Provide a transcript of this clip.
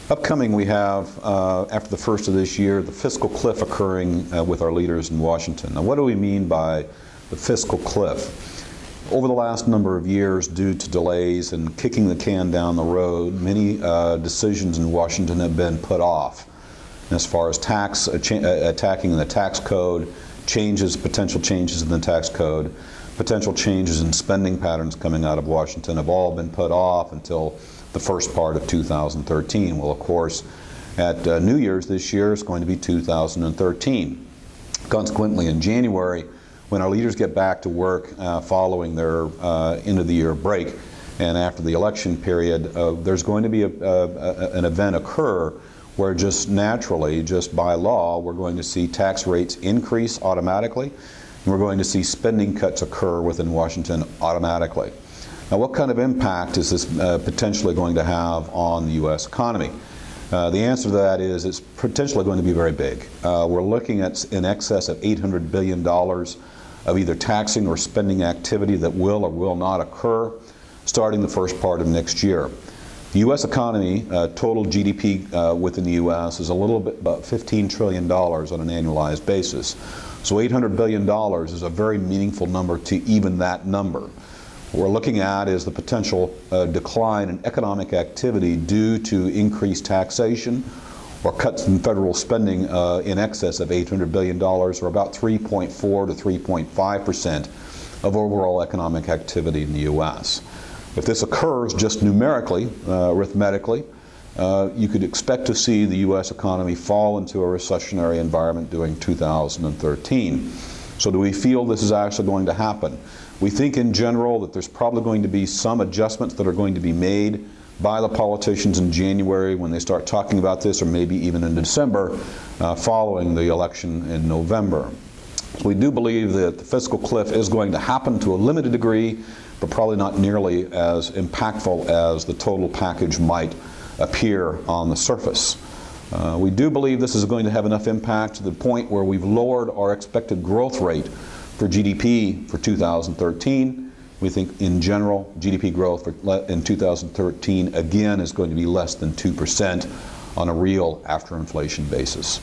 Upcoming, we have, after the first of this year, the Fiscal Cliff occurring with our leaders in Washington. Now, what do we mean by the Fiscal Cliff? Over the last number of years, due to delays and kicking the can down the road, many decisions in Washington have been put off. As far as attacking the tax code, potential changes in the tax code, potential changes in spending patterns coming out of Washington have all been put off until the first part of 2013. Well, of course, at New Year's this year, it's going to be 2013. Consequently, in January, when our leaders get back to work following their end-of-the-year break and after the election period, there's going to be an event occur where just naturally, just by law, we're going to see tax rates increase automatically, and we're going to see spending cuts occur within Washington automatically. Now, what kind of impact is this potentially going to have on the U.S. economy? The answer to that is it's potentially going to be very big. We're looking at in excess of $800 billion of either taxing or spending activity that will or will not occur starting the first part of next year. The U.S. economy, total GDP within the U.S. is a little bit about $15 trillion on an annualized basis. So $800 billion is a very meaningful number to even that number. What we're looking at is the potential decline in economic activity due to increased taxation or cuts in federal spending in excess of $800 billion, or about 3.4 to 3.5% of overall economic activity in the U.S. If this occurs just numerically, arithmetically, you could expect to see the U.S. economy fall into a recessionary environment during 2013. So do we feel this is actually going to happen? We think in general that there's probably going to be some adjustments that are going to be made by the politicians in January when they start talking about this, or maybe even in December following the election in November. So we do believe that the fiscal cliff is going to happen to a limited degree, but probably not nearly as impactful as the total package might appear on the surface. We do believe this is going to have enough impact to the point where we've lowered our expected growth rate for GDP for 2013. We think in general GDP growth in 2013 again is going to be less than 2% on a real after inflation basis.